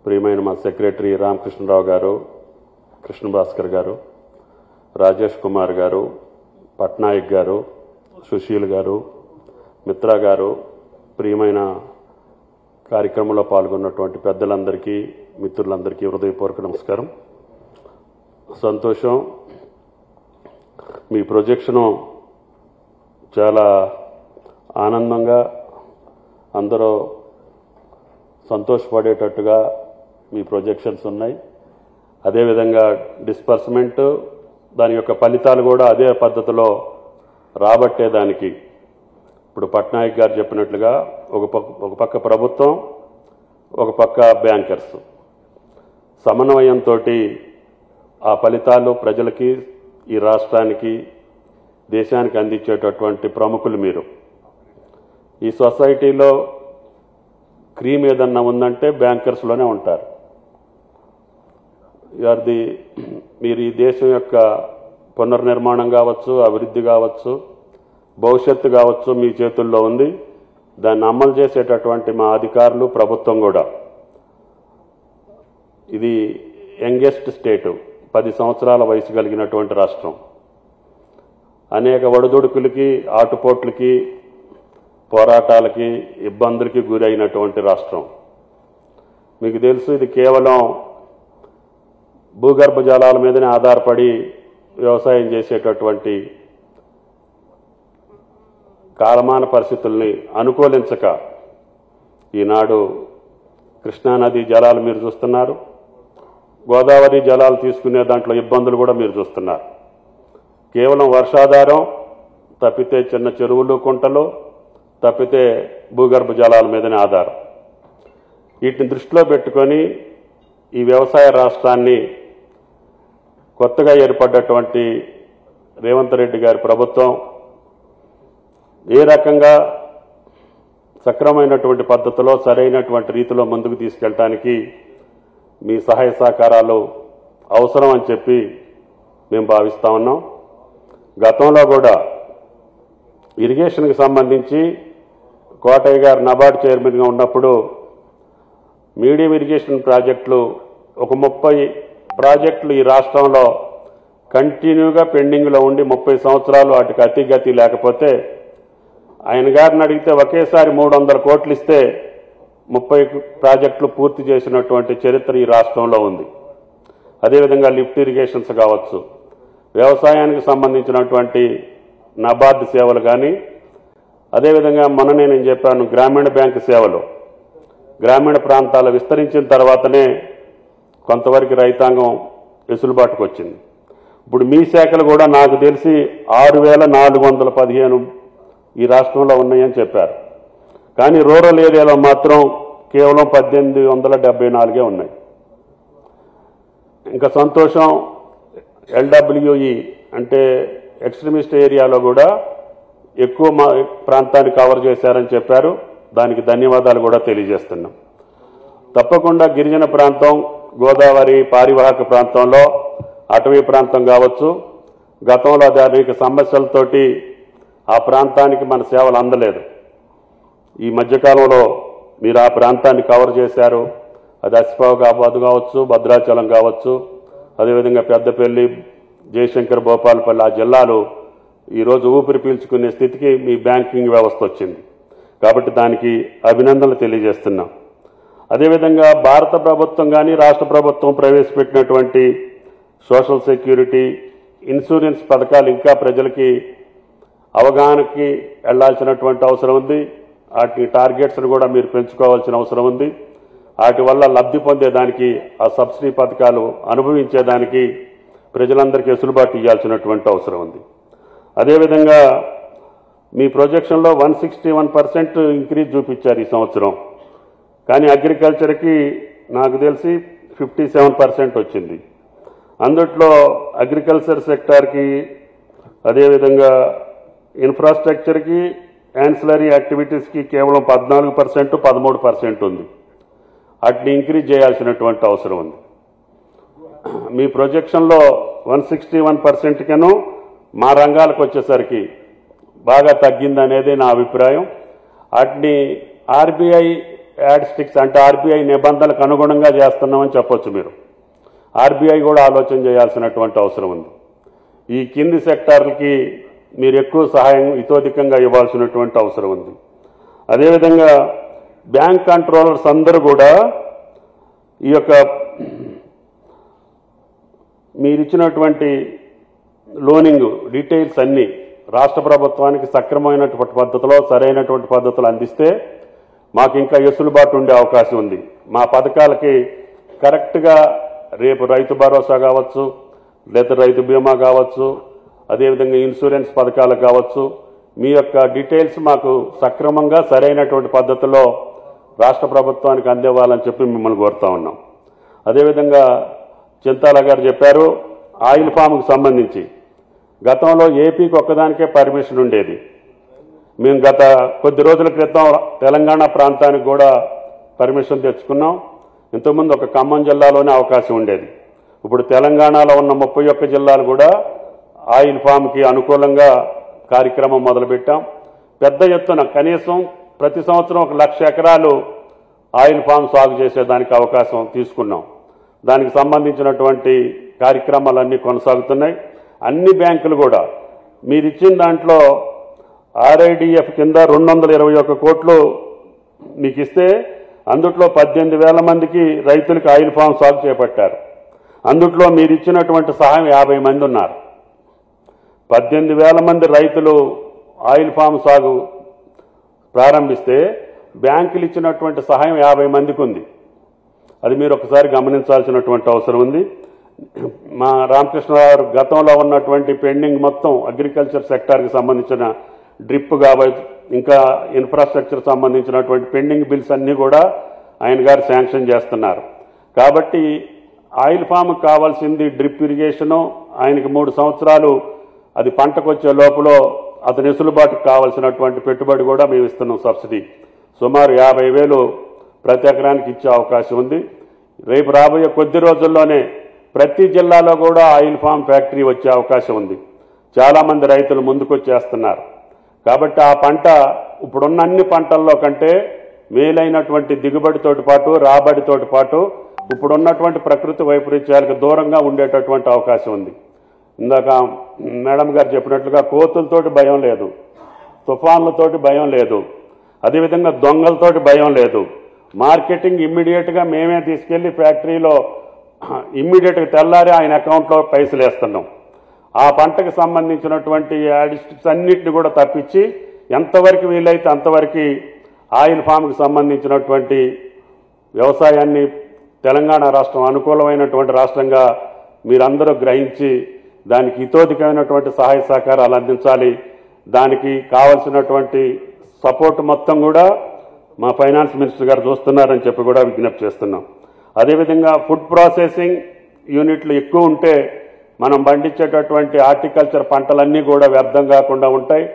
ప్రియమైన మా సెక్రటరీ రామకృష్ణరావు గారు, కృష్ణ భాస్కర్ గారు, రాజేష్ కుమార్ గారు, పట్నాయక్ గారు, సుశీల్ గారు, మిత్రా గారు, ప్రియమైన కార్యక్రమంలో పాల్గొన్నటువంటి పెద్దలందరికీ, మిత్రులందరికీ హృదయపూర్వక నమస్కారం. సంతోషం. మీ ప్రొజెక్షను చాలా ఆనందంగా అందరూ సంతోషపడేటట్టుగా మీ ప్రొజెక్షన్స్ ఉన్నాయి. అదేవిధంగా డిస్బర్స్మెంట్ దాని యొక్క ఫలితాలు కూడా అదే పద్ధతిలో రాబట్టేదానికి ఇప్పుడు పట్నాయక్ గారు చెప్పినట్లుగా ఒక పక్క ప్రభుత్వం, ఒక పక్క బ్యాంకర్స్ సమన్వయంతో ఆ ఫలితాలు ప్రజలకి, ఈ రాష్ట్రానికి, దేశానికి అందించేటటువంటి ప్రముఖులు మీరు. ఈ సొసైటీలో క్రీమ్ ఏదన్నా ఉందంటే బ్యాంకర్స్లోనే ఉంటారు. మీరు ఈ దేశం యొక్క పునర్నిర్మాణం కావచ్చు, అభివృద్ధి కావచ్చు, భవిష్యత్తు కావచ్చు మీ చేతుల్లో ఉంది. దాన్ని అమలు చేసేటటువంటి మా అధికారులు, ప్రభుత్వం కూడా. ఇది యంగెస్ట్ స్టేటు, 10 సంవత్సరాల వయసు కలిగినటువంటి రాష్ట్రం. అనేక ఒడిదుడుకులకి, ఆటుపోట్లకి, పోరాటాలకి, ఇబ్బందులకి గురైనటువంటి రాష్ట్రం. మీకు తెలుసు, ఇది కేవలం భూగర్భ జలాల మీదనే ఆధారపడి వ్యవసాయం చేసేటటువంటి కాలమాన పరిస్థితుల్ని అనుకూలించక ఈనాడు కృష్ణానది జలాలు మీరు చూస్తున్నారు, గోదావరి జలాలు తీసుకునే దాంట్లో ఇబ్బందులు కూడా మీరు చూస్తున్నారు. కేవలం వర్షాధారం తప్పితే చిన్న చెరువులు, కుంటలు తప్పితే భూగర్భ జలాల మీదనే ఆధారం. వీటిని దృష్టిలో పెట్టుకొని ఈ వ్యవసాయ రాష్ట్రాన్ని కొత్తగా ఏర్పడ్డటువంటి రేవంత్ రెడ్డి గారి ప్రభుత్వం ఏ రకంగా సక్రమైనటువంటి పద్ధతిలో, సరైనటువంటి రీతిలో ముందుకు తీసుకెళ్ళటానికి మీ సహాయ సహకారాలు అవసరం అని చెప్పి మేము భావిస్తా ఉన్నాం. గతంలో కూడా ఇరిగేషన్కి సంబంధించి కోటయ్య గారు నబార్డ్ చైర్మన్గా ఉన్నప్పుడు మీడియం ఇరిగేషన్ ప్రాజెక్టులు ఒక 30 ప్రాజెక్టులు ఈ రాష్ట్రంలో కంటిన్యూగా పెండింగ్లో ఉండి 30 సంవత్సరాలు వాటికి అతిగతి లేకపోతే ఆయన గారిని అడిగితే ఒకేసారి 300 కోట్లు ఇస్తే 30 ప్రాజెక్టులు పూర్తి చేసినటువంటి చరిత్ర ఈ రాష్ట్రంలో ఉంది. అదేవిధంగా లిఫ్ట్ ఇరిగేషన్స్ కావచ్చు, వ్యవసాయానికి సంబంధించినటువంటి నబార్డ్ సేవలు కానీ, అదేవిధంగా మొన్ననే నేను చెప్పాను గ్రామీణ బ్యాంకు సేవలు గ్రామీణ ప్రాంతాలు విస్తరించిన తర్వాతనే కొంతవరకు రైతాంగం వెసులుబాటుకు వచ్చింది. ఇప్పుడు మీ శాఖలు కూడా నాకు తెలిసి 6,415 ఈ రాష్ట్రంలో ఉన్నాయని చెప్పారు. కానీ రూరల్ ఏరియాలో మాత్రం కేవలం 1,874 ఉన్నాయి. ఇంకా సంతోషం, LWE అంటే ఎక్స్ట్రీమిస్ట్ ఏరియాలో కూడా ఎక్కువ ప్రాంతాన్ని కవర్ చేశారని చెప్పారు. దానికి ధన్యవాదాలు కూడా తెలియజేస్తున్నాం. తప్పకుండా గిరిజన ప్రాంతం, గోదావరి పారివాహక ప్రాంతంలో, అటవీ ప్రాంతం కావచ్చు, గతంలో అనేక సమస్యలతోటి ఆ ప్రాంతానికి మన సేవలు అందలేదు. ఈ మధ్యకాలంలో మీరు ఆ ప్రాంతాన్ని కవర్ చేశారు. అది ఆసిఫాబాద్ కావచ్చు, భద్రాచలం కావచ్చు, అదేవిధంగా పెద్దపల్లి, జయశంకర్, భోపాలపల్లి, ఆ జిల్లాలు ఈరోజు ఊపిరి పీల్చుకునే స్థితికి మీ బ్యాంకింగ్ వ్యవస్థ వచ్చింది. కాబట్టి దానికి అభినందనలు తెలియజేస్తున్నాం. అదేవిధంగా భారత ప్రభుత్వం కానీ, రాష్ట్ర ప్రభుత్వం ప్రవేశపెట్టినటువంటి సోషల్ సెక్యూరిటీ, ఇన్సూరెన్స్ పథకాలు ఇంకా ప్రజలకి అవగాహనకి వెళ్లాల్సినటువంటి అవసరం ఉంది. వాటి టార్గెట్స్ను కూడా మీరు పెంచుకోవాల్సిన అవసరం ఉంది. వాటి వల్ల లబ్ధి పొందేదానికి, ఆ సబ్సిడీ పథకాలు అనుభవించేదానికి ప్రజలందరికీ వెసులుబాటు ఇవ్వాల్సినటువంటి అవసరం ఉంది. అదేవిధంగా మీ ప్రొజెక్షన్లో 161% ఇంక్రీజ్ చూపించారు ఈ సంవత్సరం. కానీ అగ్రికల్చర్కి నాకు తెలిసి 57% వచ్చింది. అందుట్లో అగ్రికల్చర్ సెక్టార్కి, అదేవిధంగా ఇన్ఫ్రాస్ట్రక్చర్కి, యాన్సిలరీ యాక్టివిటీస్కి కేవలం 14%, 13% ఉంది. వాటిని ఇంక్రీజ్ చేయాల్సినటువంటి అవసరం ఉంది. మీ ప్రొజెక్షన్లో 161% కను మా రంగాలకు వచ్చేసరికి బాగా తగ్గిందనేది నా అభిప్రాయం. వాటిని ఆర్బీఐ యాడ్ స్టిక్స్ అంటే ఆర్బీఐ నిబంధనలకు అనుగుణంగా చేస్తున్నామని చెప్పొచ్చు మీరు. ఆర్బీఐ కూడా ఆలోచన చేయాల్సినటువంటి అవసరం ఉంది. ఈ కింది సెక్టార్లకి మీరు ఎక్కువ సహాయం ఇతోధికంగా ఇవ్వాల్సినటువంటి అవసరం ఉంది. అదేవిధంగా బ్యాంక్ కంట్రోలర్స్ అందరూ కూడా ఈ యొక్క మీరిచ్చినటువంటి లోనింగ్ డీటెయిల్స్ అన్నీ రాష్ట్ర ప్రభుత్వానికి సక్రమమైనటువంటి పద్ధతిలో సరైనటువంటి పద్ధతులు అందిస్తే మాకు ఇంకా వెసులుబాటు ఉండే అవకాశం ఉంది. మా పథకాలకి కరెక్ట్గా రేపు రైతు భరోసా కావచ్చు, లేదా రైతు బీమా కావచ్చు, అదేవిధంగా ఇన్సూరెన్స్ పథకాలకు కావచ్చు, మీ యొక్క డీటెయిల్స్ మాకు సక్రమంగా సరైనటువంటి పద్ధతిలో రాష్ట్ర ప్రభుత్వానికి అందివ్వాలని చెప్పి మిమ్మల్ని కోరుతా ఉన్నాం. అదేవిధంగా చింతాల గారు చెప్పారు, ఆయిల్ ఫామ్కి సంబంధించి గతంలో ఏపీకి ఒక్కదానికే పర్మిషన్ ఉండేది. మేము గత కొద్ది రోజుల క్రితం తెలంగాణ ప్రాంతానికి కూడా పర్మిషన్ తెచ్చుకున్నాం. ఇంతకుముందు ఒక ఖమ్మం జిల్లాలోనే అవకాశం ఉండేది. ఇప్పుడు తెలంగాణలో ఉన్న 31 జిల్లాలు కూడా ఆయిల్ ఫామ్కి అనుకూలంగా కార్యక్రమం మొదలుపెట్టాం. పెద్ద ఎత్తున కనీసం ప్రతి సంవత్సరం 1,00,000 ఎకరాలు ఆయిల్ ఫామ్ సాగు చేసేదానికి అవకాశం తీసుకున్నాం. దానికి సంబంధించినటువంటి కార్యక్రమాలన్నీ కొనసాగుతున్నాయి. అన్ని బ్యాంకులు కూడా మీరిచ్చిన దాంట్లో ఆర్ఐడిఎఫ్ కింద 221 కోట్లు మీకు ఇస్తే అందుట్లో 18,000 మందికి రైతులకు ఆయిల్ ఫామ్ సాగు చేపట్టారు. అందుట్లో మీరు ఇచ్చినటువంటి సహాయం 50 మంది ఉన్నారు. 18,000 మంది రైతులు ఆయిల్ ఫామ్ సాగు ప్రారంభిస్తే బ్యాంకులు ఇచ్చినటువంటి సహాయం 50 మందికి ఉంది. అది మీరు ఒకసారి గమనించాల్సినటువంటి అవసరం ఉంది. మా రామకృష్ణరావు గారు గతంలో ఉన్నటువంటి పెండింగ్ మొత్తం అగ్రికల్చర్ సెక్టార్కి సంబంధించిన డ్రిప్ కావచ్చు, ఇంకా ఇన్ఫ్రాస్ట్రక్చర్ సంబంధించినటువంటి పెండింగ్ బిల్స్ అన్నీ కూడా ఆయన గారు శాంక్షన్ చేస్తున్నారు. కాబట్టి ఆయిల్ ఫామ్కి కావాల్సింది డ్రిప్ ఇరిగేషను, ఆయనకి 3 సంవత్సరాలు అది పంటకు వచ్చే లోపల అతని వెసులుబాటుకు కావాల్సినటువంటి పెట్టుబడి కూడా మేము ఇస్తున్నాం. సబ్సిడీ సుమారు 50,000 ప్రతి ఎకరానికి ఇచ్చే అవకాశం ఉంది. రేపు రాబోయే కొద్ది రోజుల్లోనే ప్రతి జిల్లాలో కూడా ఆయిల్ ఫామ్ ఫ్యాక్టరీ వచ్చే అవకాశం ఉంది. చాలామంది రైతులు ముందుకొచ్చేస్తున్నారు. కాబట్టి ఆ పంట ఇప్పుడున్న అన్ని పంటల్లో కంటే మేలైనటువంటి దిగుబడితోటి పాటు రాబడితోటి పాటు ఇప్పుడున్నటువంటి ప్రకృతి వైపరీత్యాలకు దూరంగా ఉండేటటువంటి అవకాశం ఉంది. ఇందాక మేడం గారు చెప్పినట్లుగా కోతులతోటి భయం లేదు, తుఫాన్లతోటి భయం లేదు, అదేవిధంగా దొంగలతోటి భయం లేదు. మార్కెటింగ్ ఇమ్మీడియట్గా మేమే తీసుకెళ్లి ఫ్యాక్టరీలో ఇమ్మీడియట్గా తెల్లారి ఆయన అకౌంట్లో పైసలు వేస్తున్నాం. ఆ పంటకు సంబంధించినటువంటి యాడిస్టిక్స్ అన్నింటినీ కూడా తప్పించి ఎంతవరకు వీలైతే అంతవరకు ఆయిల్ ఫామ్కి సంబంధించినటువంటి వ్యవసాయాన్ని తెలంగాణ రాష్ట్రం అనుకూలమైనటువంటి రాష్ట్రంగా మీరందరూ గ్రహించి దానికి హితోధికమైనటువంటి సహాయ సహకారాలు అందించాలి. దానికి కావలసినటువంటి సపోర్ట్ మొత్తం కూడా మా ఫైనాన్స్ మినిస్టర్ గారు చూస్తున్నారని చెప్పి కూడా విజ్ఞప్తి చేస్తున్నాం. అదేవిధంగా ఫుడ్ ప్రాసెసింగ్ యూనిట్లు ఎక్కువ ఉంటే మనం పండించేటటువంటి హార్టికల్చర్ పంటలన్నీ కూడా వ్యర్థం కాకుండా ఉంటాయి.